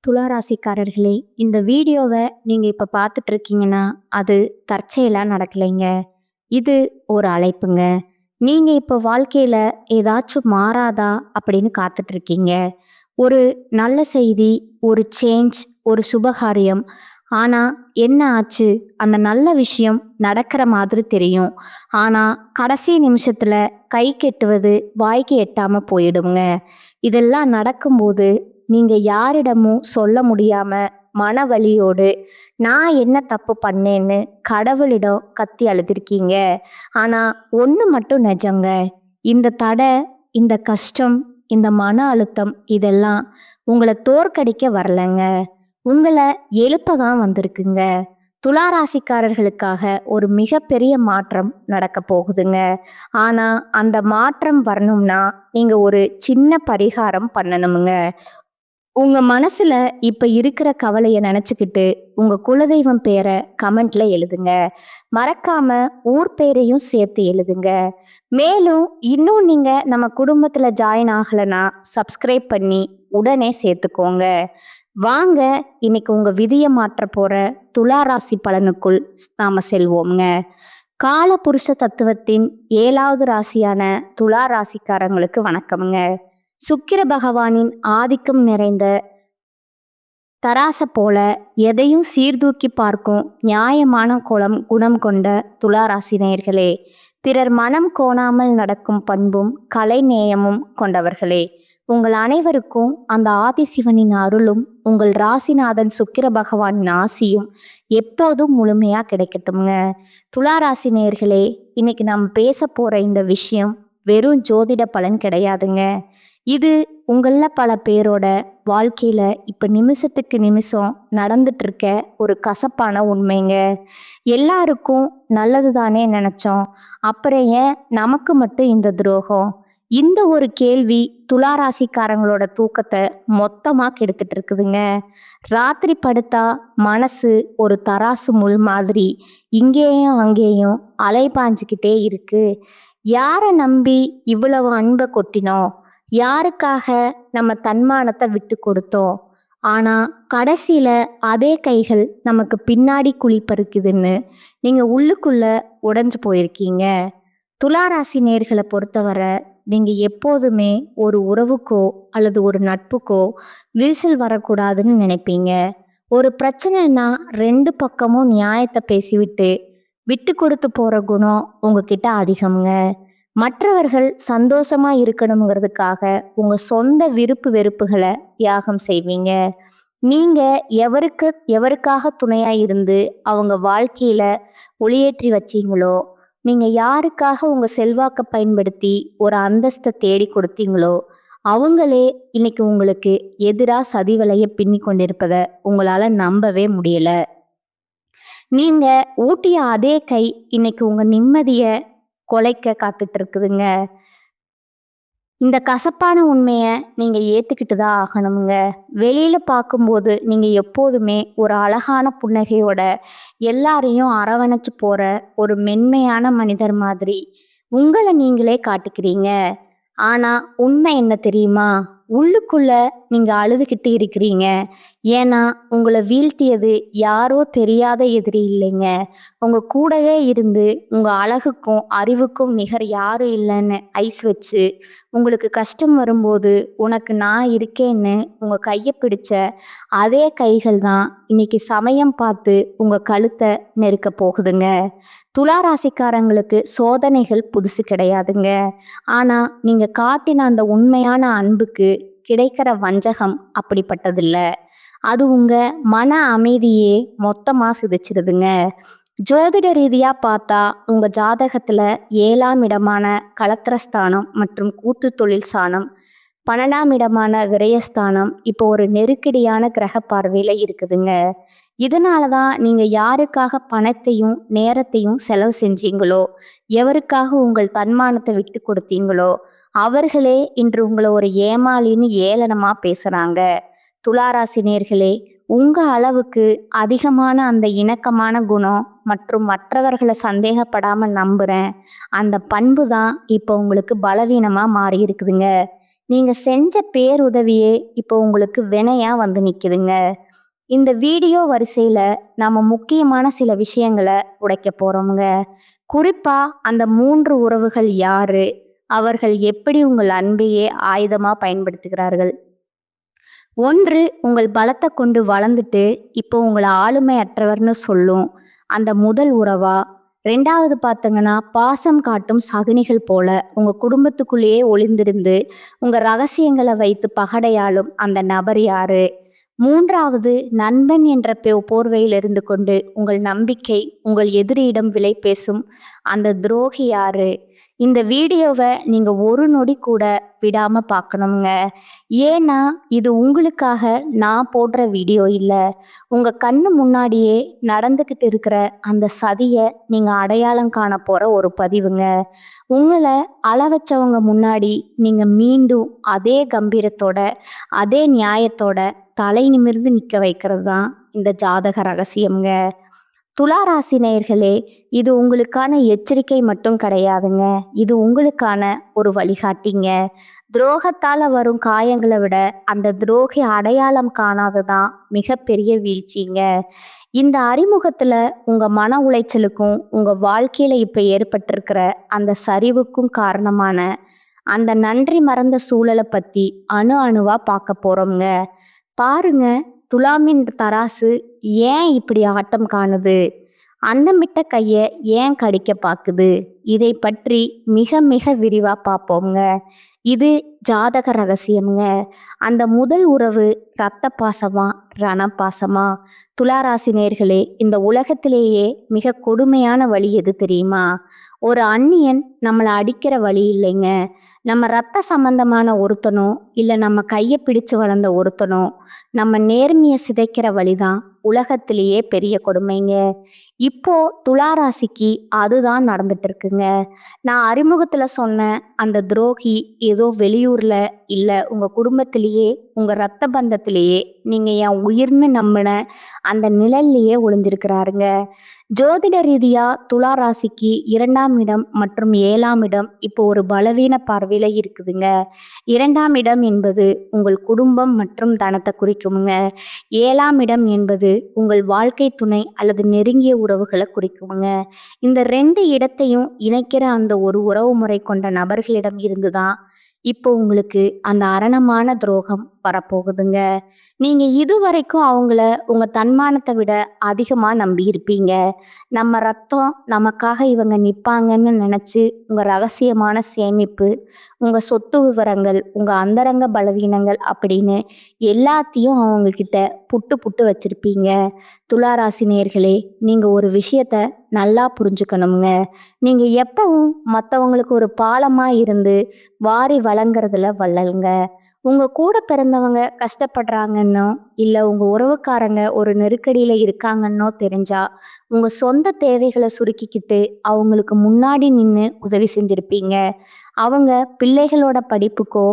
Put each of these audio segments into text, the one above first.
துளாராசிக்காரர்களே, இந்த வீடியோவை நீங்க இப்ப பார்த்துட்டு இருக்கீங்கன்னா, அது தற்செயலா நடக்கலைங்க. இது ஒரு அழைப்புங்க. நீங்க இப்ப வாழ்க்கையில ஏதாச்சும் மாறாதா அப்படின்னு காத்துட்டு இருக்கீங்க. ஒரு நல்ல செய்தி, ஒரு சேஞ்ச், ஒரு சுபகாரியம். ஆனா என்ன ஆச்சு? அந்த நல்ல விஷயம் நடக்கிற மாதிரி தெரியும். ஆனா கடைசி நிமிஷத்துல கைக்கு எட்டுவது வாய்க்கு எட்டாம போயிடுங்க. இதெல்லாம் நடக்கும்போது நீங்க யாரிடமும் சொல்ல முடியாம மனவலியோடு நான் என்ன தப்பு பண்ணேன்னு கடவுளிடம் கத்தி அழுதுருக்கீங்க. ஆனா ஒண்ணு மட்டும் நிஜங்க. இந்த தடை, இந்த கஷ்டம், இந்த மன அழுத்தம் இதெல்லாம் உங்களை தோற்கடிக்க வரலங்க. உங்களை எழுப்ப தான் வந்திருக்குங்க. துளாராசிக்காரர்களுக்காக ஒரு மிகப்பெரிய மாற்றம் நடக்க போகுதுங்க. ஆனா அந்த மாற்றம் வரணும்னா நீங்க ஒரு சின்ன பரிகாரம் பண்ணணுமுங்க. உங்க மனசுல இப்ப இருக்கிற கவலைய நினைச்சுக்கிட்டு உங்க குலதெய்வம் பேரை கமெண்ட்ல எழுதுங்க. மறக்காம ஊர் பேரையும் சேர்த்து எழுதுங்க. மேலும் இன்னும் நீங்க நம்ம குடும்பத்துல ஜாயின் ஆகலைன்னா சப்ஸ்கிரைப் பண்ணி உடனே சேர்த்துக்கோங்க. வாங்க இன்னைக்கு உங்க விதியை மாற்ற போற துளாராசி பலனுக்குள் நாம செல்வோம்ங்க. கால புருஷ தத்துவத்தின் 7வது ராசியான துலா ராசிக்காரங்களுக்கு வணக்கம்ங்க. சுக்கிர பகவானின் ஆதிக்கம் நிறைந்த தராச போல எதையும் சீர்தூக்கி பார்க்கும் நியாயமான குணம் கொண்ட துலா ராசி நேயர்களே, பிறர் மனம் கோணாமல் நடக்கும் பண்பும் கலை நேயமும் கொண்டவர்களே, உங்கள் அனைவருக்கும் அந்த ஆதிசிவனின் அருளும் உங்கள் ராசிநாதன் சுக்கிர பகவானின் ஆசியும் எப்போதும் முழுமையா கிடைக்கட்டும்ங்க. துலா ராசி நேயர்களே, இன்னைக்கு நம்ம பேச போற இந்த விஷயம் வெறும் ஜோதிட பலன் கிடையாதுங்க. இது உங்கள பல பேரோட வாழ்க்கையில இப்ப நிமிஷத்துக்கு நிமிஷம் நடந்துட்டு இருக்க ஒரு கசப்பான உண்மைங்க. எல்லாருக்கும் நல்லது தானே நினைச்சோம், அப்புறம் ஏன் நமக்கு மட்டும் இந்த துரோகம்? இந்த ஒரு கேள்வி துளாராசிக்காரங்களோட தூக்கத்தை மொத்தமா கெடுத்துட்டு இருக்குதுங்க. ராத்திரி படுத்தா மனசு ஒரு தராசு முள் மாதிரி இங்கேயும் அங்கேயும் அலைபாஞ்சுக்கிட்டே இருக்கு. யாரை நம்பி இவ்வளவு அன்பை கொட்டினோம்? யாருக்காக நம்ம தன்மானத்தை விட்டு கொடுத்தோம்? ஆனா கடைசியில அதே கைகள் நமக்கு பின்னாடி குழி பறிக்குதுன்னு நீங்க உள்ளுக்குள்ள உடைஞ்சு போயிருக்கீங்க. துளாராசி நேர்களை பொறுத்தவரை நீங்க எப்போதுமே ஒரு உறவுக்கோ அல்லது ஒரு நட்புக்கோ விரிசல் வரக்கூடாதுன்னு நினைப்பீங்க. ஒரு பிரச்சனைனா 2 பக்கமும் நியாயத்தை பேசிவிட்டு விட்டு கொடுத்து போற குணம் உங்ககிட்ட அதிகம்ங்க. மற்றவர்கள் சந்தோஷமா இருக்கணுங்கிறதுக்காக உங்க சொந்த விருப்பு வெறுப்புகளை தியாகம் செய்வீங்க. நீங்க எவருக்காக துணையா இருந்து அவங்க வாழ்க்கையில ஒளியேற்றி வச்சீங்களோ, நீங்க யாருக்காக உங்க செல்வாக்க பயன்படுத்தி ஒரு அந்தஸ்தை தேடி கொடுத்தீங்களோ, அவங்களே இன்னைக்கு உங்களுக்கு எதிரா சதி வலைய பின்னி கொண்டிருப்பத உங்களால நம்பவே முடியல. நீங்க ஊட்டிய அதே கை இன்னைக்கு உங்க நிம்மதிய கொலைக்க காத்துட்டு இருக்குதுங்க. இந்த கசப்பான உண்மைய நீங்க ஏத்துக்கிட்டு தான் ஆகணுங்க. வெளியில பார்க்கும்போது நீங்க எப்போதுமே ஒரு அழகான புன்னகையோட எல்லாரையும் அரவணைச்சு போற ஒரு மென்மையான மனிதர் மாதிரி உங்களை நீங்களே காட்டிக்கிறீங்க. ஆனா உண்மை என்ன தெரியுமா? உள்ளுக்குள்ள நீங்க அழுதுகிட்டு இருக்கிறீங்க. ஏன்னா உங்களை வீழ்த்தியது யாரோ தெரியாத எதிரி இல்லைங்க. உங்க கூடவே இருந்து உங்க அழகுக்கும் அறிவுக்கும் நிகர் யாரும் இல்லைன்னு ஐஸ் வச்சு உங்களுக்கு கஷ்டம் வரும்போது உனக்கு நான் இருக்கேன்னு உங்க கையை பிடிச்ச அதே கைகள் தான் இன்னைக்கு சமயம் பார்த்து உங்க கழுத்தை நெருக்க போகுதுங்க. துளாராசிக்காரங்களுக்கு சோதனைகள் புதுசு கிடையாதுங்க. ஆனா நீங்க காட்டின அந்த உண்மையான அன்புக்கு கிடைக்கிற வஞ்சகம் அப்படிப்பட்டதில்ல. அது உங்க மன அமைதியே மொத்தமா சிதைச்சிருதுங்க. ஜோதிட ரீதியா பார்த்தா உங்க ஜாதகத்துல 7ஆம் இடமான கலத்திரஸ்தானம் மற்றும் கூட்டு தொழில் ஸ்தானம், 12ஆம் இடமான விரயஸ்தானம் இப்போ ஒரு நெருக்கடியான கிரக பார்வையில இருக்குதுங்க. இதனாலதான் நீங்க யாருக்காக பணத்தையும் நேரத்தையும் செலவு செஞ்சீங்களோ, எவருக்காக உங்கள் தன்மானத்தை விட்டு கொடுத்தீங்களோ, அவர்களே இன்று உங்களை ஒரு ஏமாளின்னு ஏளனமா பேசுறாங்க. துளாராசி நேர்களே, உங்க அளவுக்கு அதிகமான அந்த இணக்கமான குணம் மற்றும் மற்றவர்களை சந்தேகப்படாம நம்புறேன் அந்த பண்பு தான் இப்போ உங்களுக்கு பலவீனமா மாறி இருக்குதுங்க. நீங்க செஞ்ச பேருதவியே இப்போ உங்களுக்கு வினையா வந்து நிக்குதுங்க. இந்த வீடியோ வரிசையில நாம முக்கியமான சில விஷயங்களை உடைக்க போறோம்ங்க. குறிப்பா அந்த 3 உறவுகள் யாரு? அவர்கள் எப்படி உங்கள் அன்பையே ஆயுதமா பயன்படுத்துகிறார்கள்? ஒன்று உங்கள் பலத்தை கொண்டு வளர்ந்துட்டு இப்போ உங்களை ஆளுமையற்றவர்னு சொல்லும் அந்த முதல் உறவா? 2வது பார்த்தீங்கன்னா, பாசம் காட்டும் சகுனிகள் போல உங்க குடும்பத்துக்குள்ளேயே ஒளிந்திருந்து உங்க ரகசியங்களை வைத்து பகடையாளும் அந்த நபர் யாரு? 3வது நண்பன் என்ற போர்வையில் இருந்து கொண்டு உங்கள் நம்பிக்கை உங்கள் எதிரியிடம் விலை பேசும் அந்த துரோகி யாரு? இந்த வீடியோவை நீங்க ஒரு நொடி கூட விடாம பார்க்கணுங்க. ஏன்னா இது உங்களுக்காக நான் போடுற வீடியோ இல்லை. உங்க கண்ணு முன்னாடியே நடந்துக்கிட்டு இருக்கிற அந்த சதியை நீங்க அடையாளம் காண போற ஒரு பதிவுங்க. உங்களை அள வச்சவங்க முன்னாடி நீங்க மீண்டும் அதே கம்பீரத்தோட அதே நியாயத்தோட தலை நிமிர்ந்து நிற்க வைக்கிறது தான் இந்த ஜாதக ரகசியம்ங்க. துளாராசி நேயர்களே, இது உங்களுக்கான எச்சரிக்கை மட்டும் கிடையாதுங்க. இது உங்களுக்கான ஒரு வழிகாட்டிங்க. துரோகத்தால வரும் காயங்களை விட அந்த துரோகி அடையாளம் காணாததான் மிகப்பெரிய வீழ்ச்சிங்க. இந்த அறிமுகத்துல உங்க மன உளைச்சலுக்கும் உங்க வாழ்க்கையில இப்ப ஏற்பட்டிருக்கிற அந்த சரிவுக்கும் காரணமான அந்த நன்றி மறந்த சூழலை பத்தி அணு அணுவா பார்க்க போறோம்ங்க. பாருங்க, துலாமின் தராசு ஏன் இப்படி ஆட்டம் காணுது? அன்னமிட்ட கைய ஏன் கடிக்க பாக்குது? இதை பற்றி மிக மிக விரிவா பார்ப்போம்ங்க. இது ஜாதக ரகசியம்ங்க. அந்த முதல் உறவு இரத்த பாசமா ரணபாசமா? துளாராசி நேயர்களே, இந்த உலகத்திலேயே மிக கொடுமையான வழி எது தெரியுமா? ஒரு அந்நியன் நம்மளை அடிக்கிற வழி இல்லைங்க. நம்ம ரத்த சம்பந்தமான ஒருத்தனோ இல்லை நம்ம கையை பிடிச்சு வளர்ந்த ஒருத்தனோ நம்ம நேர்மையை சிதைக்கிற வழிதான் உலகத்திலேயே பெரிய கொடுமைங்க. இப்போ துளாராசிக்கு அதுதான் நடந்துட்டு இருக்குங்க. நான் அறிமுகத்துல சொன்ன அந்த துரோகி ஏதோ வெளியூர்ல இல்ல உங்க குடும்பத்திலேயே உங்க ரத்த பந்தத்திலேயே நீங்க என் உயிர்னு நம்பின அந்த நிழல்லையே ஒளிஞ்சிருக்கிறாருங்க. ஜோதிட ரீதியா துளாராசிக்கு 2ஆம் இடம் மற்றும் 7ஆம் இடம் இப்போ ஒரு பலவீன பார்வையில இருக்குதுங்க. 2ஆம் இடம் என்பது உங்கள் குடும்பம் மற்றும் தனத்தை குறிக்குமுங்க. 7ஆம் இடம் என்பது உங்கள் வாழ்க்கை துணை அல்லது நெருங்கிய உறவுகளை குறிக்குமுங்க. இந்த 2 இடத்தையும் இணைக்கிற அந்த ஒரு உறவு முறை கொண்ட நபர்களிடம் இருந்துதான் இப்போ உங்களுக்கு அந்த அரணமான துரோகம் வரப்போகுதுங்க. நீங்க இதுவரைக்கும் அவங்கள உங்க தன்மானத்தை விட அதிகமா நம்பி இருப்பீங்க. நம்ம ரத்தம் நமக்காக இவங்க நிப்பாங்கன்னு நினைச்சு உங்க ரகசியமான சேமிப்பு, உங்க சொத்து விவரங்கள், உங்க அந்தரங்க பலவீனங்கள் அப்படின்னு எல்லாத்தையும் அவங்க கிட்ட புட்டு புட்டு வச்சிருப்பீங்க. துளாராசி நேயர்களே, நீங்க ஒரு விஷயத்த நல்லா புரிஞ்சுக்கணுங்க. நீங்க எப்பவும் மற்றவங்களுக்கு ஒரு பாலமா இருந்து வாரி வழங்குறதுல வள்ளலுங்க. உங்க கூட பிறந்தவங்க கஷ்டப்படுறாங்கன்னோ இல்லை உங்க உறவுக்காரங்க ஒரு நெருக்கடியில இருக்காங்கன்னோ தெரிஞ்சா உங்க சொந்த தேவைகளை சுருக்கிக்கிட்டு அவங்களுக்கு முன்னாடி நின்று உதவி செஞ்சிருப்பீங்க. அவங்க பிள்ளைகளோட படிப்புக்கோ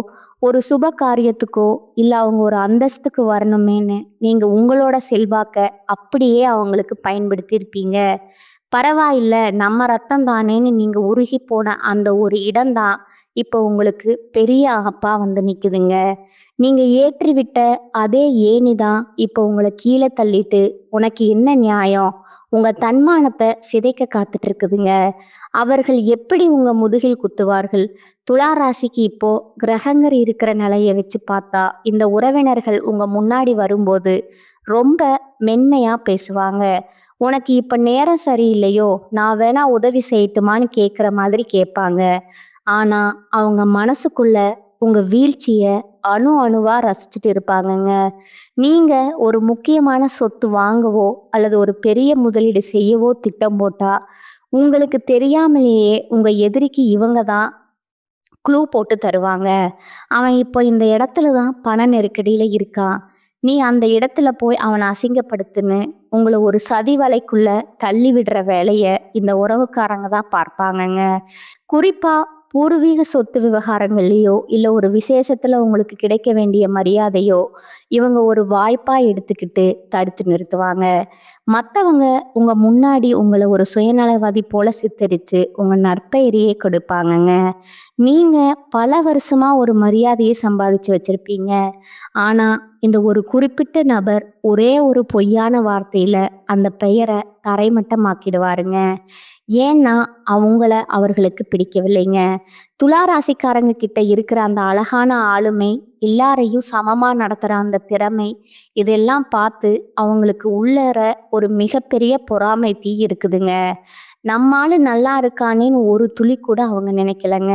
ஒரு சுப காரியத்துக்கோ இல்லை அவங்க ஒரு அந்தஸ்துக்கு வரணுமேன்னு நீங்க உங்களோட செல்வாக்க அப்படியே அவங்களுக்கு பயன்படுத்தி இருப்பீங்க. பரவாயில்ல, நம்ம ரத்தம் தானேன்னு நீங்க உருகி போன அந்த ஒரு இடம்தான் இப்போ உங்களுக்கு பெரிய ஆகப்பா வந்து நிக்குதுங்க. நீங்க ஏற்றிவிட்ட அதே ஏணிதான் இப்போ உங்களை கீழே தள்ளிட்டு உனக்கு என்ன நியாயம் உங்க தன்மானத்தை சிதைக்க காத்துட்டு இருக்குதுங்க. அவர்கள் எப்படி உங்க முதுகில் குத்துவார்கள்? துளாராசிக்கு இப்போ கிரகங்கள் இருக்கிற நிலையை வச்சு பார்த்தா இந்த உறவினர்கள் உங்க முன்னாடி வரும்போது ரொம்ப மென்மையா பேசுவாங்க. உனக்கு இப்ப நேரம் சரியில்லையோ, நான் வேணா உதவி செய்யட்டுமான்னு கேட்குற மாதிரி கேட்பாங்க. ஆனா அவங்க மனசுக்குள்ள உங்க வீழ்ச்சிய அணு அணுவா ரசிச்சுட்டு இருப்பாங்கங்க. நீங்க ஒரு முக்கியமான சொத்து வாங்கவோ அல்லது ஒரு பெரிய முதலீடு செய்யவோ திட்டம் போட்டா உங்களுக்கு தெரியாமலேயே உங்க எதிரிக்கு இவங்க தான் க்ளூ போட்டு தருவாங்க. அவன் இப்போ இந்த இடத்துல தான் பண நெருக்கடியில இருக்கான், நீ அந்த இடத்துல போய் அவனை அசிங்கப்படுத்துன்னு உங்களை ஒரு சதி வலைக்குள்ள தள்ளி விடுற வேலைய இந்த உறவுக்காரங்க தான் பார்ப்பாங்கங்க. குறிப்பா பூர்வீக சொத்து விவகாரங்கள்லையோ இல்லை ஒரு விசேஷத்துல உங்களுக்கு கிடைக்க வேண்டிய மரியாதையோ இவங்க ஒரு வாய்ப்பா எடுத்துக்கிட்டு தடுத்து நிறுத்துவாங்க. மத்தவங்க உங்க முன்னாடி உங்கள ஒரு சுயநலவாதி போல சித்தரிச்சு உங்க நற்பெயரையே கெடுப்பாங்கங்க. நீங்க பல வருஷமா ஒரு மரியாதையை சம்பாதிச்சு வச்சிருப்பீங்க. ஆனா, இந்த ஒரு குறிப்பிட்ட நபர் ஒரே ஒரு பொய்யான வார்த்தையில அந்த பெயர தரைமட்டமாக்கிடுவாருங்க. ஏன்னா, அவர்களுக்கு பிடிக்கவில்லைங்க. துலா ராசிக்காரங்க கிட்ட இருக்கிற அந்த அழகான ஆளுமை, எல்லாரையும் சமமா நடத்துற அந்த திறமை, இதெல்லாம் பார்த்து அவங்களுக்கு உள்ளார ஒரு மிகப்பெரிய பொறாமை தீ இருக்குதுங்க. நம்ம ஆளு நல்லா இருக்கானேன்னு ஒரு துளி கூட அவங்க நினைக்கலங்க.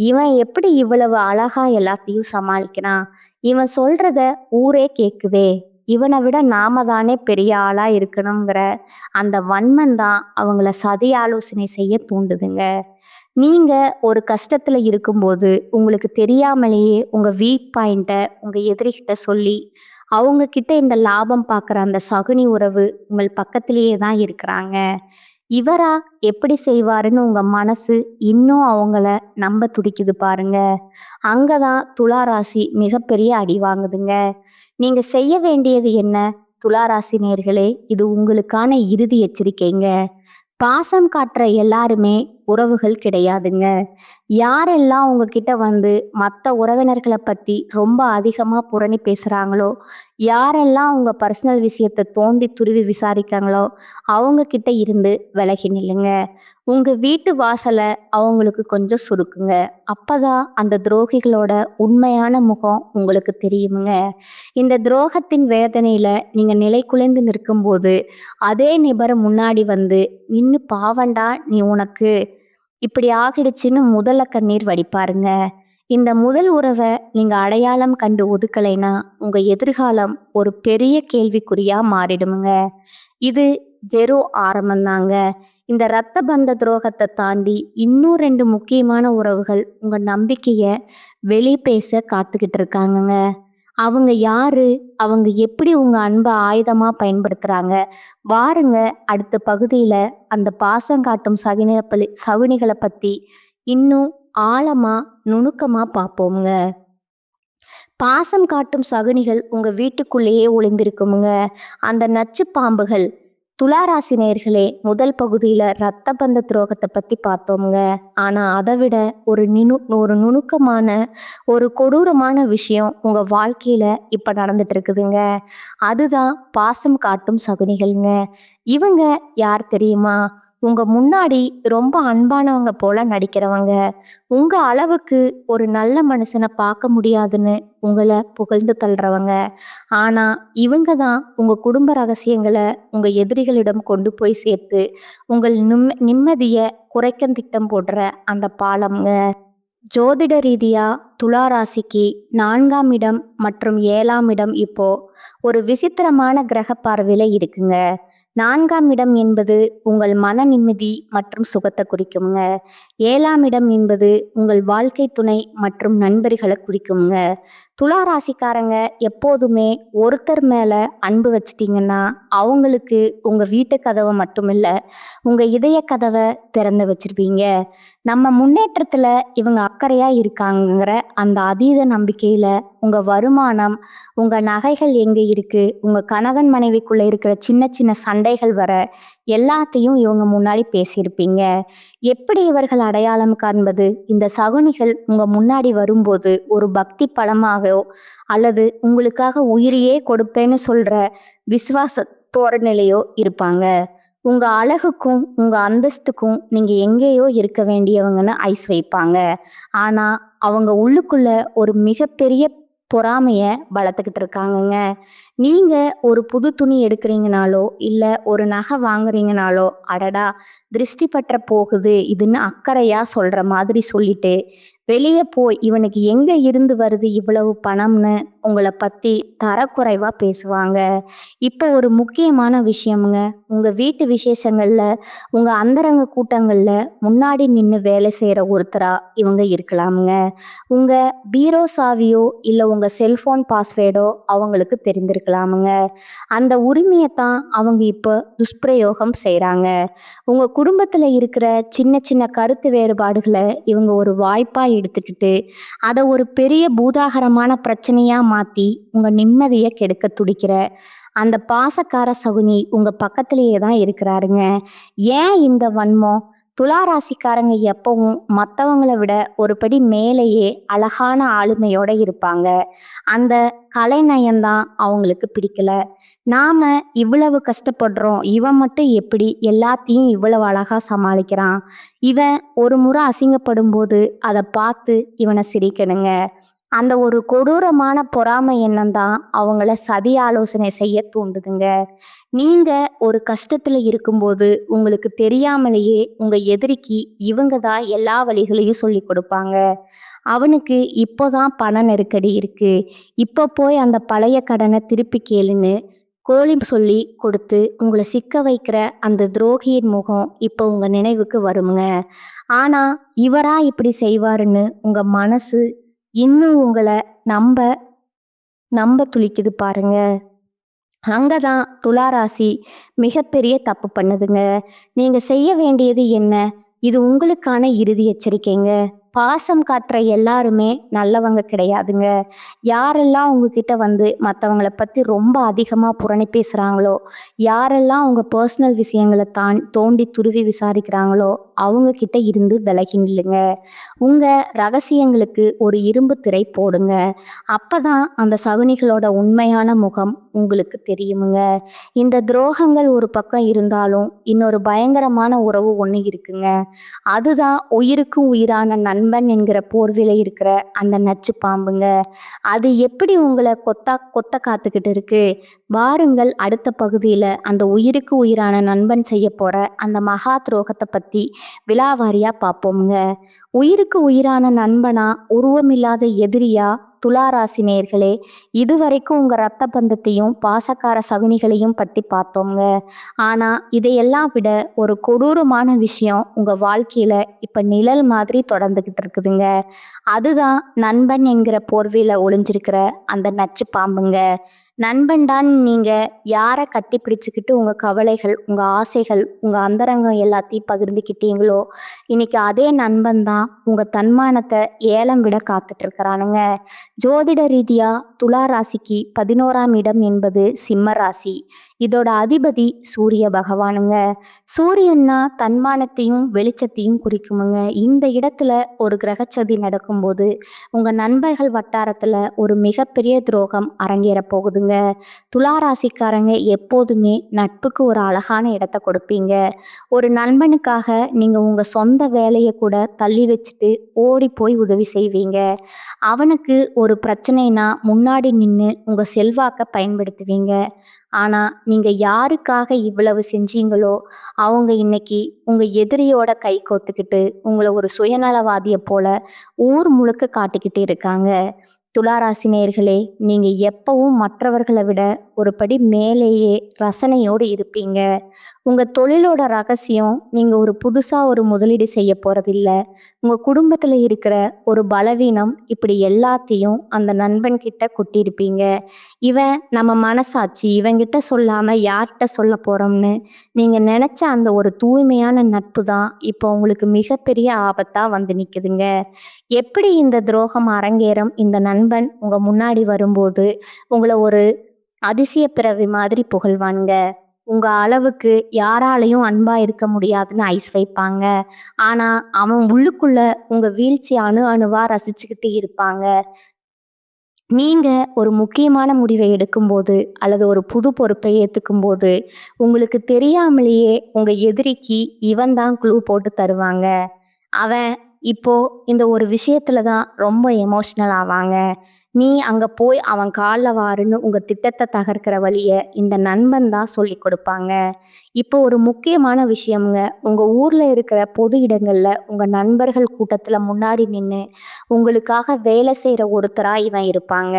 இவன் எப்படி இவ்வளவு அழகா எல்லாத்தையும் சமாளிக்கிறான்? இவன் சொல்றத ஊரே கேக்குதே! இவனை விட நாம தானே பெரிய ஆளா இருக்கணுங்கிற அந்த வன்மம் தான் அவங்கள சதி ஆலோசனை செய்ய தூண்டுதுங்க. நீங்க ஒரு கஷ்டத்துல இருக்கும்போது உங்களுக்கு தெரியாமலேயே உங்க வீக் பாயிண்ட்ட உங்க எதிரிகிட்ட சொல்லி, அவங்க கிட்ட இந்த லாபம் பார்க்குற அந்த சகுனி உறவு உங்கள் பக்கத்திலேயே தான் இருக்கிறாங்க. இவரா எப்படி செய்வாருன்னு உங்க மனசு இன்னும் அவங்கள நம்ப துடிக்குது பாருங்க. அங்கதான் துலா ராசி மிகப்பெரிய அடி வாங்குதுங்க. நீங்க செய்ய வேண்டியது என்ன? துலா ராசி நேயர்களே, இது உங்களுக்கான இறுதி எச்சரிக்கைங்க. பாசம் காட்டுற எல்லாருமே உறவுகள் கிடையாதுங்க. யாரெல்லாம் உங்ககிட்ட வந்து மற்ற உறவினர்களை பத்தி ரொம்ப அதிகமா புரணி பேசுறாங்களோ, யாரெல்லாம் உங்க பர்சனல் விஷயத்தை தோண்டி துருவி விசாரிக்காங்களோ, அவங்க கிட்ட இருந்து விலகி நில்லுங்க. உங்க வீட்டு வாசல அவங்களுக்கு கொஞ்சம் சுருக்குங்க. அப்பதான் அந்த துரோகிகளோட உண்மையான முகம் உங்களுக்கு தெரியுமுங்க. இந்த துரோகத்தின் வேதனையில நீங்க நிலை குலைந்து நிற்கும்போது, அதே நிபர் முன்னாடி வந்து நின்னு பாவண்டா நீ உனக்கு இப்படி ஆகிடுச்சுன்னு முதல்ல கண்ணீர் வடிப்பாருங்க. இந்த முதல் உறவை நீங்க அடையாளம் கண்டு ஒதுக்கலைன்னா உங்க எதிர்காலம் ஒரு பெரிய கேள்விக்குறியா மாறிடுமுங்க. இது வெறும் ஆரம்பம்தாங்க. இந்த இரத்த பந்த துரோகத்தை தாண்டி இன்னும் 2 முக்கியமான உறவுகள் உங்க நம்பிக்கைய வெளி பேச காத்துக்கிட்டு இருக்காங்கங்க. அவங்க யாரு? அவங்க எப்படி உங்க அன்பை ஆயுதமா பயன்படுத்துறாங்க? வாருங்க, அடுத்த பகுதியில அந்த பாசம் காட்டும் சகுனிகளை பத்தி இன்னும் ஆழமா நுணுக்கமா பார்ப்போம்ங்க. பாசம் காட்டும் சகுனிகள் உங்க வீட்டுக்குள்ளேயே ஒளிந்திருக்குமுங்க. அந்த நச்சு பாம்புகள். துளாராசி நேயர்களே, முதல் பகுதியில இரத்த பந்த துரோகத்தை பத்தி பார்த்தோம்ங்க. ஆனா அதை விட ஒரு நுணுக்கமான ஒரு கொடூரமான விஷயம் உங்க வாழ்க்கையில இப்ப நடந்துட்டு இருக்குதுங்க. அதுதான் பாசம் காட்டும் சகுனிகள்ங்க. இவங்க யார் தெரியுமா? உங்க முன்னாடி ரொம்ப அன்பானவங்க போல நடிக்கிறவங்க. உங்க அளவுக்கு ஒரு நல்ல மனுஷனை பார்க்க முடியாதுன்னு உங்களை புகழ்ந்து தள்ளுறவங்க. ஆனா இவங்க தான் உங்க குடும்ப ரகசியங்களை உங்க எதிரிகளிடம் கொண்டு போய் சேர்த்து உங்கள் நிம்மதியை குறைக்க திட்டம் போடுற அந்த பாலம்ங்க. ஜோதிட ரீதியா துலா ராசிக்கு 4ஆம் இடம் மற்றும் 7ஆம் இடம் இப்போ ஒரு விசித்திரமான கிரக பார்வையில இருக்குங்க. 4ஆம் இடம் என்பது உங்கள் மன நிம்மதி மற்றும் சுகத்தை குறிக்குங்க. 7ஆம் இடம் என்பது உங்கள் வாழ்க்கை துணை மற்றும் நண்பர்களை குறிக்குங்க. துலா ராசிக்காரங்க எப்போதுமே ஒருத்தர் மேல அன்பு வச்சிட்டீங்கன்னா அவங்களுக்கு உங்க வீட்டு கதவை மட்டுமில்ல, உங்க இதய கதவை திறந்து வச்சிருப்பீங்க. நம்ம முன்னேற்றத்துல இவங்க அக்கறையா இருக்காங்கிற அந்த அதீத நம்பிக்கையில உங்க வருமானம், உங்க நகைகள் எங்க இருக்கு, உங்க கணவன் மனைவிக்குள்ள இருக்கிற சின்ன சின்ன சண்டைகள் வர எல்லாத்தையும் இவங்க முன்னாடி பேசியிருப்பீங்க. எப்படி இவர்கள் அடையாளம் காண்பது? இந்த சகுனிகள் உங்க முன்னாடி வரும்போது ஒரு பக்தி பலமாகவோ அல்லது உங்களுக்காக உயிரையே கொடுப்பேன்னு சொல்ற விசுவாச தோரணையிலையோ இருப்பாங்க. உங்க அழகுக்கும் உங்க அந்தஸ்துக்கும் நீங்க எங்கேயோ இருக்க வேண்டியவங்கன்னு ஐஸ் வைப்பாங்க. ஆனா அவங்க உள்ளுக்குள்ள ஒரு மிகப்பெரிய பொறாமைய வளர்த்துக்கிட்டு இருக்காங்கங்க. நீங்க ஒரு புது துணி எடுக்கிறீங்கனாலோ இல்ல ஒரு நகை வாங்குறீங்கனாலோ, அடடா திருஷ்டி பற்ற போகுது இதுன்னு அக்கறையா சொல்ற மாதிரி சொல்லிட்டு வெளியே போய் இவனுக்கு எங்க இருந்து வருது இவ்வளவு பணம்னு உங்களை பத்தி தரக்குறைவா பேசுவாங்க. இப்போ ஒரு முக்கியமான விஷயமுங்க. உங்க வீட்டு விசேஷங்கள்ல, உங்க அந்தரங்க கூட்டங்கள்ல முன்னாடி நின்று வேலை செய்யற ஒருத்தரா இவங்க இருக்கலாமுங்க. உங்க பீரோ சாவியோ இல்ல உங்க செல்போன் பாஸ்வேர்டோ அவங்களுக்கு தெரிந்திருக்கலாமுங்க. அந்த உரிமையைத்தான் அவங்க இப்போ துஷ்பிரயோகம் செய்றாங்க. உங்க குடும்பத்துல இருக்கிற சின்ன சின்ன கருத்து வேறுபாடுகளை இவங்க ஒரு வாய்ப்பா எடுத்துக்கிட்டு அதை ஒரு பெரிய பூதாகரமான பிரச்சனையா மாத்தி உங்க நிம்மதியை கெடுக்க துடிக்கிற அந்த பாசக்கார சகுனி உங்க பக்கத்திலேயே தான் இருக்கிறாருங்க. ஏன் இந்த வன்மம்? துலா ராசிக்காரங்க எப்பவும் மற்றவங்களை விட ஒரு படி மேலேயே அழகான ஆளுமையோட இருப்பாங்க. அந்த கலைநயம்தான் அவங்களுக்கு பிடிக்கல. நாம இவ்வளவு கஷ்டப்படுறோம், இவன் மட்டும் எப்படி எல்லாத்தையும் இவ்வளவு அழகா சமாளிக்கிறான்? இவன் ஒரு முறை அசிங்கப்படும் போது அதை பார்த்து இவனை சிரிக்கணுங்க. அந்த ஒரு கொடூரமான பொறாமை எண்ணம் தான் அவங்கள சதி ஆலோசனை செய்ய தூண்டுதுங்க. நீங்க ஒரு கஷ்டத்துல இருக்கும்போது உங்களுக்கு தெரியாமலேயே உங்க எதிரிக்கு இவங்க தான் எல்லா வழிகளையும் சொல்லி கொடுப்பாங்க. அவனுக்கு இப்போதான் பண நெருக்கடி இருக்கு, இப்போ போய் அந்த பழைய கடனை திருப்பி கேளுன்னு கோழி சொல்லி கொடுத்து உங்களை சிக்க வைக்கிற அந்த துரோகியின் முகம் இப்போ உங்க நினைவுக்கு வருங்க. ஆனா இவரா இப்படி செய்வாருன்னு உங்க மனசு இன்னும் உங்களை நம்ப நம்ப துளிக்குது பாருங்க. அங்கதான் துளாராசி மிகப்பெரிய தப்பு பண்ணுதுங்க. நீங்க செய்ய வேண்டியது என்ன? இது உங்களுக்கான இறுதி எச்சரிக்கைங்க. பாசம் காட்டுற எல்லாருமே நல்லவங்க கிடையாதுங்க. யாரெல்லாம் உங்ககிட்ட வந்து மற்றவங்கள பற்றி ரொம்ப அதிகமாக புரணி பேசுகிறாங்களோ, யாரெல்லாம் உங்கள் பர்சனல் விஷயங்களை தோண்டி துருவி விசாரிக்கிறாங்களோ அவங்க கிட்ட இருந்து விலகி நில்லுங்க. உங்கள் ரகசியங்களுக்கு ஒரு இரும்பு திரை போடுங்க. அப்பதான் அந்த சகுனிகளோட உண்மையான முகம் உங்களுக்கு தெரியுமுங்க. இந்த துரோகங்கள் ஒரு பக்கம் இருந்தாலும் இன்னொரு பயங்கரமான உறவு ஒன்று இருக்குங்க. அதுதான் உயிருக்கும் உயிரான நண்பன் என்கிற போர்வில இருக்கிற அந்த நச்சு பாம்புங்க. அது எப்படி உங்களை கொத்த காத்துக்கிட்டு இருக்கு? வாருங்கள், அடுத்த பகுதியில் அந்த உயிருக்கு உயிரான நண்பன் செய்ய போற அந்த மகா துரோகத்தை பற்றி விலாவாரியாக பார்ப்போமுங்க. உயிருக்கு உயிரான நண்பனா, உருவமில்லாத எதிரியா? துளாராசி நேயர்களே, இதுவரைக்கும் உங்கள் ரத்த பந்தத்தையும் பாசக்கார சகுனிகளையும் பற்றி பார்த்தோங்க. ஆனால் இதையெல்லாம் விட ஒரு கொடூரமான விஷயம் உங்கள் வாழ்க்கையில் இப்போ நிழல் மாதிரி தொடர்ந்துக்கிட்டு இருக்குதுங்க. அதுதான் நண்பன் என்கிற போர்வையில் ஒளிஞ்சிருக்கிற அந்த நச்சு பாம்புங்க. நண்பன்டான் நீங்கள் யாரை கட்டி பிடிச்சிக்கிட்டு உங்கள் கவலைகள், உங்கள் ஆசைகள், உங்கள் அந்தரங்கம் எல்லாத்தையும் பகிர்ந்துக்கிட்டீங்களோ, இன்னைக்கு அதே நண்பன் தான் உங்கள் தன்மானத்தை ஏலம் விட காத்துட்டு இருக்கிறானுங்க. ஜோதிட ரீதியாக துலா ராசிக்கு 11ஆம் இடம் என்பது சிம்ம ராசி. இதோட அதிபதி சூரிய பகவானுங்க. சூரியன்னா தன்மானத்தையும் வெளிச்சத்தையும் குறிக்குமுங்க. இந்த இடத்துல ஒரு கிரகச்சதி நடக்கும்போது உங்கள் நண்பர்கள் வட்டாரத்தில் ஒரு மிகப்பெரிய துரோகம் அரங்கேற போகுதுங்க. துளாராசிக்காரங்க எப்போதுமே நட்புக்கு ஒரு அழகான இடத்த கொடுப்பீங்க. ஒரு நண்பனுக்காக நீங்கள் உங்கள் சொந்த வேலையை கூட தள்ளி வச்சுட்டு ஓடி போய் உதவி செய்வீங்க. அவனுக்கு ஒரு பிரச்சனைனா முன்னாடி நின்று உங்கள் செல்வாக்கை பயன்படுத்துவீங்க. ஆனால் நீங்கள் யாருக்காக இவ்வளவு செஞ்சீங்களோ அவங்க இன்னைக்கு உங்கள் எதிரியோட கை கோத்துக்கிட்டு உங்களை ஒரு சுயநலவாதியை போல ஊர் முழுக்க காட்டிக்கிட்டு இருக்காங்க. துளாராசி நேயர்களே, நீங்கள் எப்பவும் மற்றவர்களை விட ஒரு படி மேலேயே ரசனையோடு இருப்பீங்க. உங்கள் தொழிலோட ரகசியம் நீங்கள் ஒரு புதுசாக ஒரு முதலீடு செய்ய போகிறதில்ல. உங்கள் குடும்பத்தில் இருக்கிற ஒரு பலவீனம், இப்படி எல்லாத்தையும் அந்த நண்பன்கிட்ட கொட்டியிருப்பீங்க. இவன் நம்ம மனசாட்சி, இவங்கிட்ட சொல்லாமல் யார்கிட்ட சொல்ல போகிறோம்னு நீங்கள் நினச்ச அந்த ஒரு தூய்மையான நட்பு தான் இப்போ உங்களுக்கு மிகப்பெரிய ஆபத்தாக வந்து நிற்குதுங்க. எப்படி இந்த துரோகம் அரங்கேறும்? இந்த நண்பன் உங்கள் முன்னாடி வரும்போது உங்களை ஒரு அதிசய பிறவி மாதிரி புகழ்வானுங்க. உங்க அளவுக்கு யாராலையும் அன்பா இருக்க முடியாதுன்னு ஐஸ் வைப்பாங்க. ஆனா அவன் உள்ளுக்குள்ள உங்க வீழ்ச்சி அணு அணுவா ரசிச்சுக்கிட்டு இருப்பாங்க. நீங்க ஒரு முக்கியமான முடிவை எடுக்கும்போது அல்லது ஒரு புது பொறுப்பை ஏத்துக்கும் போது உங்களுக்கு தெரியாமலேயே உங்க எதிரிக்கு இவன் தான் க்ளூ போட்டு தருவாங்க. அவன் இப்போ இந்த ஒரு விஷயத்துல தான் ரொம்ப எமோஷ்னல் ஆவாங்க. நீ அங்க போய் அவன் காலில் வாருன்னு உங்க திட்டத்தை தகர்க்கிற வழிய இந்த நண்பன் தான் சொல்லி கொடுப்பாங்க. இப்போ ஒரு முக்கியமான விஷயம்ங்க, உங்க ஊர்ல இருக்கிற பொது இடங்கள்ல உங்க நண்பர்கள் கூட்டத்துல முன்னாடி நின்று உங்களுக்காக வேலை செய்யற ஒருத்தரா இவன் இருப்பாங்க.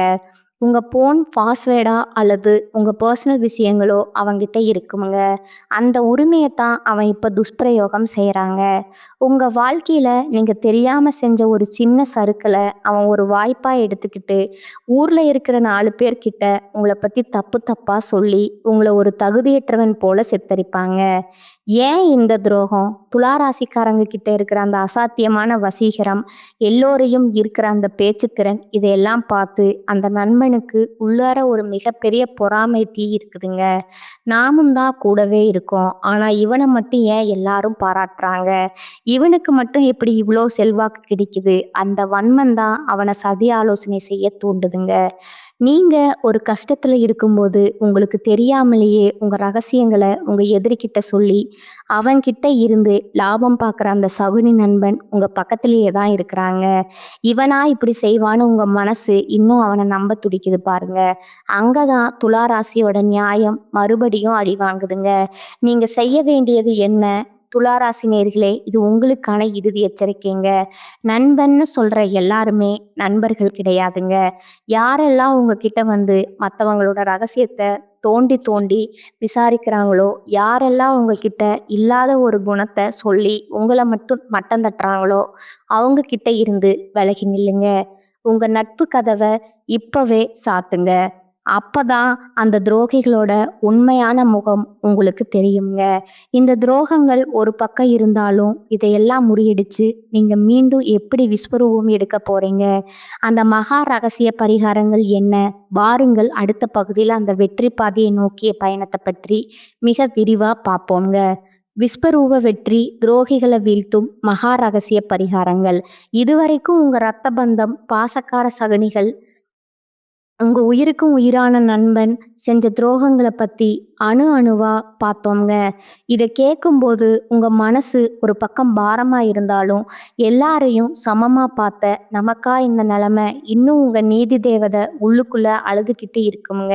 உங்க போன் பாஸ்வேர்டா அல்லது உங்க பர்சனல் விஷயங்களோ அவங்கிட்ட இருக்குமுங்க. அந்த உரிமைய தான் அவன் இப்ப துஷ்பிரயோகம் செய்றாங்க. உங்க வாழ்க்கையில நீங்க தெரியாம செஞ்ச ஒரு சின்ன சறுக்கல அவன் ஒரு வாய்ப்பா எடுத்துக்கிட்டு, ஊர்ல இருக்கிற 4 பேர்கிட்ட உங்கள பத்தி தப்பு தப்பா சொல்லி, உங்கள ஒரு தகுதியற்றவன் போல சித்தரிப்பாங்க. ஏன் இந்த துரோகம்? துலா ராசிக்காரங்க கிட்ட இருக்கிற அந்த அசாத்தியமான வசீகரம், எல்லோரையும் ஈர்க்கிற அந்த பேச்சுத்திறன், இதையெல்லாம் பார்த்து அந்த நண்பனுக்கு உள்ளார ஒரு மிகப்பெரிய பொறாமை தீ இருக்குதுங்க. நாமும் தான் கூடவே இருக்கோம். ஆனா இவன மட்டும் ஏன் எல்லாரும் பாராட்டுறாங்க? இவனுக்கு மட்டும் எப்படி இவ்ளோ செல்வாக்கு கிடைக்குது? அந்த வன்மம் தான் அவன சதி ஆலோசனை செய்ய தூண்டுதுங்க. நீங்க ஒரு கஷ்டத்துல இருக்கும்போது, உங்களுக்கு தெரியாமலேயே உங்க ரகசியங்கள உங்க எதிரிகிட்ட சொல்லி, அவன்கிட்ட இருந்து லாபம் பார்க்குற அந்த சகுனி நண்பன் உங்க பக்கத்திலேயே தான் இருக்கிறாங்க. இவனா இப்படி செய்வான்னு உங்க மனசு இன்னும் அவன நம்ப துடிக்குது பாருங்க. அங்க தான் துலா ராசியோட நியாயம் மறுபடியும் அடி வாங்குதுங்க. நீங்க செய்ய வேண்டியது என்ன? துலா ராசி நேயர்களே, இது உங்களுக்கான இறுதி எச்சரிக்கைங்க. நண்பன்னு சொல்ற எல்லாருமே நண்பர்கள் கிடையாதுங்க. யாரெல்லாம் உங்ககிட்ட வந்து மத்தவங்களோட ரகசியத்த தோண்டி தோண்டி விசாரிக்கிறாங்களோ, யாரெல்லாம் உங்ககிட்ட இல்லாத ஒரு குணத்த சொல்லி உங்கள மட்டும் மட்டம் தட்டுறாங்களோ, அவங்க கிட்ட இருந்து விலகி நில்லுங்க. உங்க நட்பு கதவ இப்பவே சாத்துங்க. அப்பதான் அந்த துரோகிகளோட உண்மையான முகம் உங்களுக்கு தெரியுங்க. இந்த துரோகங்கள் ஒரு பக்கம் இருந்தாலும், இதையெல்லாம் முறியடிச்சு நீங்க மீண்டும் எப்படி விஸ்வரூபம் எடுக்க போறீங்க? அந்த மகா ரகசிய பரிகாரங்கள் என்ன? வாருங்கள் அடுத்த பகுதியில அந்த வெற்றி பாதையை நோக்கிய பயணத்த பற்றி மிக விரிவா பார்ப்போங்க. விஸ்வரூப வெற்றி, துரோகிகள வீழ்த்தும் மகா ரகசிய பரிகாரங்கள். இதுவரைக்கும் உங்க ரத்த பந்தம், பாசக்கார சகுனிகள், உங்க உயிருக்கும் உயிரான நண்பன் செஞ்ச துரோகங்கள பத்தி அணு அணுவா பார்த்தோங்க. இத கேட்கும்போது உங்க மனசு ஒரு பக்கம் பாரமா இருந்தாலும், எல்லாரையும் சமமா பார்த்த நமக்கா இந்த நிலைமை இன்னும் உங்க நீதி தேவதை உள்ளுக்குள்ள அழுதுகிட்டு இருக்குங்க.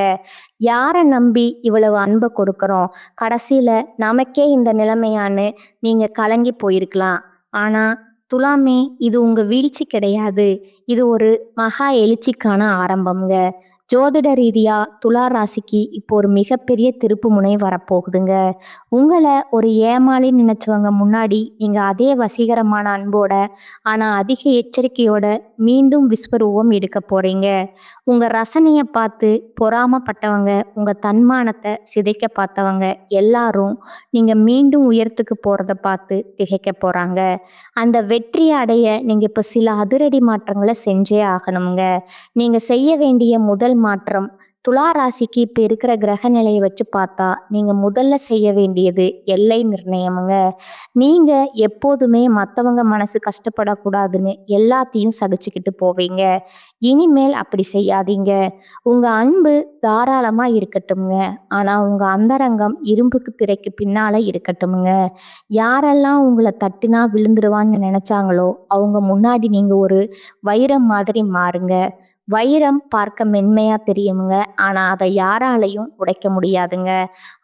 யார நம்பி இவ்வளவு அன்ப கொடுக்குறோம்? கடைசியில நமக்கே இந்த நிலைமையான்னு நீங்க கலங்கி போயிருக்கலாம். ஆனா துலாமே, இது உங்க வீழ்ச்சி கிடையாது. இது ஒரு மகா எழுச்சிக்கான ஆரம்பம்ங்க. ஜோதிட ரீதியா துலா ராசிக்கு இப்போ ஒரு மிகப்பெரிய திருப்புமுனை வரப்போகுதுங்க. உங்கள ஒரு ஏமாளின்னு நினைச்சவங்க முன்னாடி நீங்க அதே வசீகரமான அன்போட, ஆனா அதிக எச்சரிக்கையோட மீண்டும் விஸ்வரூபம் எடுக்க போறீங்க. உங்க ரசனைய பார்த்து பொறாமப்பட்டவங்க, உங்க தன்மானத்தை சிதைக்க பார்த்தவங்க எல்லாரும் நீங்க மீண்டும் உயரத்துக்கு போறத பார்த்து திகைக்க போறாங்க. அந்த வெற்றியை அடைய நீங்க இப்ப சில அதிரடி மாற்றங்களை செஞ்சே ஆகணுங்க. நீங்க செய்ய வேண்டிய முதல் மாற்றம், துலா ராசிக்கு இப்ப இருக்கிற கிரக நிலையை வச்சு பார்த்தா நீங்க முதல்ல செய்ய வேண்டியது எல்லை நிர்ணயமுங்க. நீங்க எப்போதுமே மத்தவங்க மனசு கஷ்டப்படக்கூடாதுன்னு எல்லாத்தையும் சகிச்சுக்கிட்டு போவீங்க. இனிமேல் அப்படி செய்யாதீங்க. உங்க அன்பு தாராளமா இருக்கட்டும்ங்க. ஆனா உங்க அந்தரங்கம் இரும்புக்கு திரைக்கு பின்னால இருக்கட்டும்ங்க. யாரெல்லாம் உங்களை தட்டினா விழுந்துருவான்னு நினைச்சாங்களோ அவங்க முன்னாடி நீங்க ஒரு வைரம் மாதிரி மாறுங்க. வைரம் பார்க்க மென்மையா தெரியுமுங்க. ஆனா அதை யாராலையும் உடைக்க முடியாதுங்க.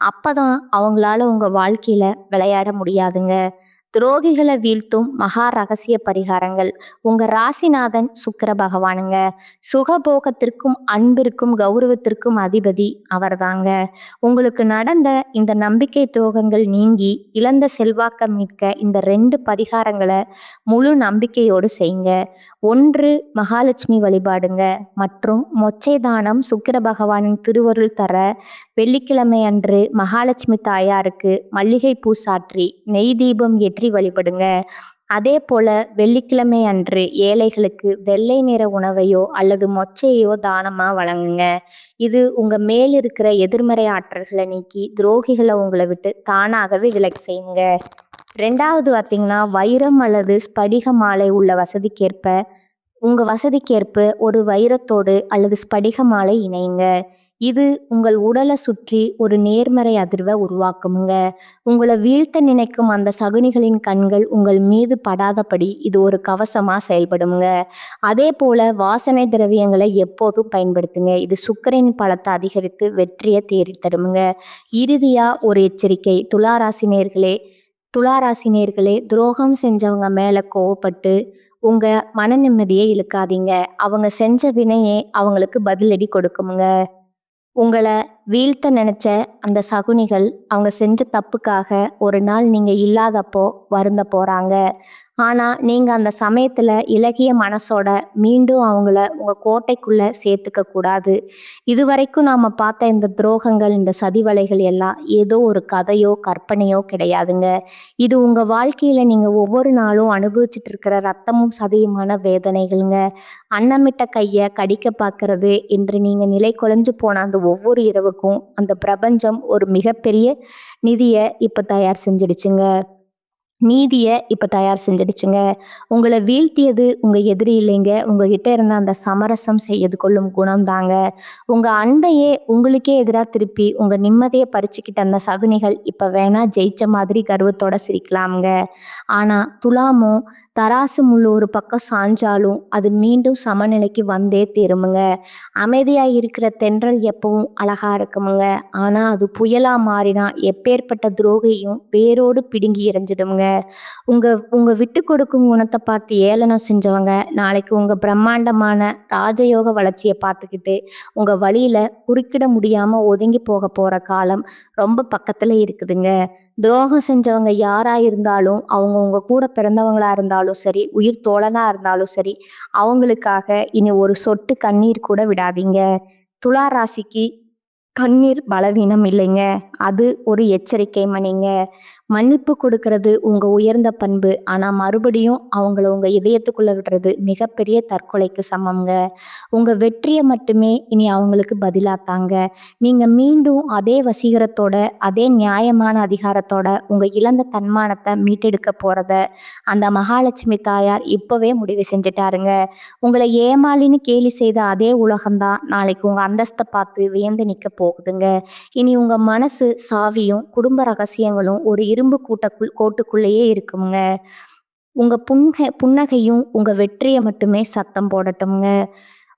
அப்பதான் அவங்களால உங்க வாழ்க்கையில விளையாட முடியாதுங்க. துரோகிகளை வீழ்த்தும் மகா ரகசிய பரிகாரங்கள். உங்க ராசிநாதன் சுக்கிர பகவானுங்க. சுகபோகத்திற்கும் அன்பிற்கும் கௌரவத்திற்கும் அதிபதி அவர்தாங்க. உங்களுக்கு நடந்த இந்த நம்பிக்கை துரோகங்கள் நீங்கி இழந்த செல்வாக்க மீட்க இந்த 2 பரிகாரங்களை முழு நம்பிக்கையோடு செய்யுங்க. 1 மகாலட்சுமி வழிபாடுங்க. மற்றும் மொச்சை தானம் சுக்கிர பகவானின் திருவருள் தர வெள்ளிக்கிழமை அன்று மகாலட்சுமி தாயாருக்கு மல்லிகை பூ சாற்றி நெய் தீபம் ஏற்றி வழிபடுங்க. அதே போல வெள்ளிக்கிழமை அன்று ஏழைகளுக்கு வெள்ளை நிற உணவையோ அல்லது மொச்சையோ தானமா வழங்குங்க. இது உங்க மேல் இருக்கிற எதிர்மறை ஆற்றல்களை நீக்கி துரோகிகளை உங்களை விட்டு தானாகவே விலகி செய்யுங்க. 2வது பார்த்தீங்கன்னா, வைரம் அல்லது ஸ்படிக மாலை உள்ள வசதிக்கேற்ப உங்க வசதிக்கேற்ப ஒரு வைரத்தோடு அல்லது ஸ்படிக மாலை இணையுங்க. இது உங்கள் உடலை சுற்றி ஒரு நேர்மறை அதிர்வை உருவாக்குமுங்க. உங்களை வீழ்த்த நினைக்கும் அந்த சகுனிகளின் கண்கள் உங்கள் மீது படாதபடி இது ஒரு கவசமா செயல்படுமுங்க. அதே போல வாசனை திரவியங்களை எப்போதும் பயன்படுத்துங்க. இது சுக்கிரனின் பலத்தை அதிகரித்து வெற்றியை தேடி தருமுங்க. இறுதியா ஒரு எச்சரிக்கை, துலா ராசி நேயர்களே துரோகம் செஞ்சவங்க மேல கோவப்பட்டு உங்க மன நிம்மதியை இழுக்காதீங்க. அவங்க செஞ்ச வினையே அவங்களுக்கு பதிலடி கொடுக்குமுங்க. உங்கள வீழ்த்த நெனச்ச அந்த சகுனிகள் அவங்க செஞ்ச தப்புக்காக ஒரு நாள் நீங்க இல்லாதப்போ வருந்த போறாங்க. ஆனா, நீங்க அந்த சமயத்துல இளகிய மனசோட மீண்டும் அவங்கள உங்க கோட்டைக்குள்ள சேர்த்துக்க கூடாது. இதுவரைக்கும் நாம பார்த்த இந்த துரோகங்கள், இந்த சதிவலைகள் எல்லாம் ஏதோ ஒரு கதையோ, கற்பனையோ கிடையாதுங்க. இது உங்க வாழ்க்கையில நீங்க ஒவ்வொரு நாளும் அனுபவிச்சுட்டு இருக்கிற ரத்தமும் சதையுமான வேதனைகள்ங்க. அன்னமிட்ட கைய கடிக்க பார்க்கறது என்று நீங்க நிலை குலைஞ்சு போன அந்த ஒவ்வொரு இரவுக்கும் அந்த பிரபஞ்சம் ஒரு மிகப்பெரிய நிதிய இப்ப தயார் செஞ்சிடுச்சுங்க. நீதிய இப்ப தயார் செஞ்சிடுச்சுங்க. உங்கள வீழ்த்தியது உங்க எதிரி இல்லைங்க. உங்ககிட்ட இருந்த அந்த சமரசம் செய்து கொள்ளும் குணம் தாங்க. உங்க அன்பையே உங்களுக்கே எதிரா திருப்பி உங்க நிம்மதிய பறிச்சுக்கிட்ட அந்த சகுனிகள் இப்ப வேணா ஜெயிச்ச மாதிரி கர்வத்தோட சிரிக்கலாம்ங்க. ஆனா துலாமும் தராசு முள்ளு ஒரு பக்கம் சாஞ்சாலும் அது மீண்டும் சமநிலைக்கு வந்தே திரும்புங்க. அமைதியா இருக்கிற தென்றல் எப்பவும் அழகா இருக்குமுங்க. ஆனா அது புயலா மாறினா எப்பேற்பட்ட துரோகியும் வேரோடு பிடுங்கி எறிஞ்சிடுமுங்க. உங்க உங்க விட்டு கொடுக்கும் குணத்தை பார்த்து ஏளனம் செஞ்சவங்க நாளைக்கு உங்க பிரம்மாண்டமான ராஜயோக வளர்ச்சியை பார்த்துக்கிட்டு உங்க வழியில குறுக்கிட முடியாம ஒதுங்கி போக போற காலம் ரொம்ப பக்கத்துல இருக்குதுங்க. துரோகம் செஞ்சவங்க யாரா இருந்தாலும் அவங்க உங்க கூட பிறந்தவங்களா இருந்தாலும் சரி, உயிர் தோழனா இருந்தாலும் சரி, அவங்களுக்காக இனி ஒரு சொட்டு கண்ணீர் கூட விடாதீங்க. துலா ராசிக்கு கண்ணீர் பலவீனம் இல்லைங்க. அது ஒரு எச்சரிக்கை மணிங்க. மன்னிப்பு கொடுக்கறது உங்க உயர்ந்த பண்பு. ஆனா மறுபடியும் அவங்கள உங்க இதயத்துக்குள்ள விடுறது மிகப்பெரிய தற்கொலைக்கு சமம்ங்க. உங்க வெற்றியை மட்டுமே இனி அவங்களுக்கு பதிலாத்தாங்க. நீங்க மீண்டும் அதே வசீகரத்தோட, அதே நியாயமான அதிகாரத்தோட உங்க இழந்த தன்மானத்தை மீட்டெடுக்க போறத அந்த மகாலட்சுமி தாயார் இப்பவே முடிவு செஞ்சுட்டாருங்க. உங்களை ஏமாளின்னு கேலி செய்த அதே உலகம்தான் நாளைக்கு உங்க அந்தஸ்தை பார்த்து வியந்து நிற்க போகுதுங்க. இனி உங்க மனசு சாவியும் குடும்ப ரகசியங்களும் ஒரு இரும்பு கோட்டுக்குள்ளேயே இருக்குங்க. உங்க புன்னகையும் உங்க வெற்றியை மட்டுமே சத்தம் போடட்டும்ங்க.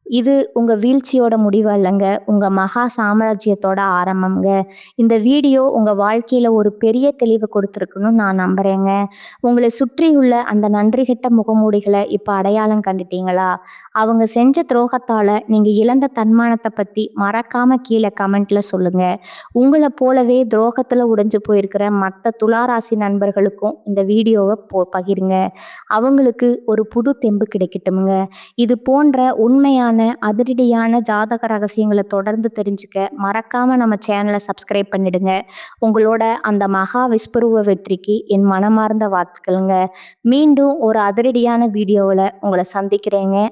இது உங்க வீழ்ச்சியோட முடிவு அல்லங்க. உங்க மகா சாம்ராஜ்யத்தோட ஆரம்பம்ங்க. இந்த வீடியோ உங்க வாழ்க்கையில ஒரு பெரிய தெளிவு கொடுத்துருக்குன்னு நான் நம்புறேங்க. உங்களை சுற்றியுள்ள அந்த நன்றி கெட்ட முகமூடிகளை இப்ப அடையாளம் கண்டுட்டீங்களா? அவங்க செஞ்ச துரோகத்தால நீங்க இழந்த தன்மானத்தை பத்தி மறக்காம கீழே கமெண்ட்ல சொல்லுங்க. உங்களை போலவே துரோகத்துல உடைஞ்சு போயிருக்கிற மற்ற துளாராசி நண்பர்களுக்கும் இந்த வீடியோவை பகிருங்க. அவங்களுக்கு ஒரு புது தெம்பு கிடைக்கட்டும்ங்க. இது போன்ற உண்மையான அதிரடியான ஜாதக ரகசியங்களை தொடர்ந்து தெரிஞ்சுக்க மறக்காம நம்ம சேனலை சப்ஸ்கிரைப் பண்ணிடுங்க. உங்களோட அந்த மகா விஸ்வரூப வெற்றிக்கு என் மனமார்ந்த வாழ்த்துக்களுங்க. மீண்டும் ஒரு அதிரடியான வீடியோவில் உங்களை சந்திக்கிறேங்க.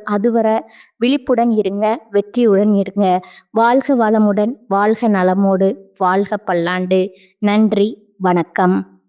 அதுவரை விழிப்புடன் இருங்க, வெற்றியுடன் இருங்க. வாழ்க வளமுடன், வாழ்க நலமோடு, வாழ்க பல்லாண்டு. நன்றி, வணக்கம்.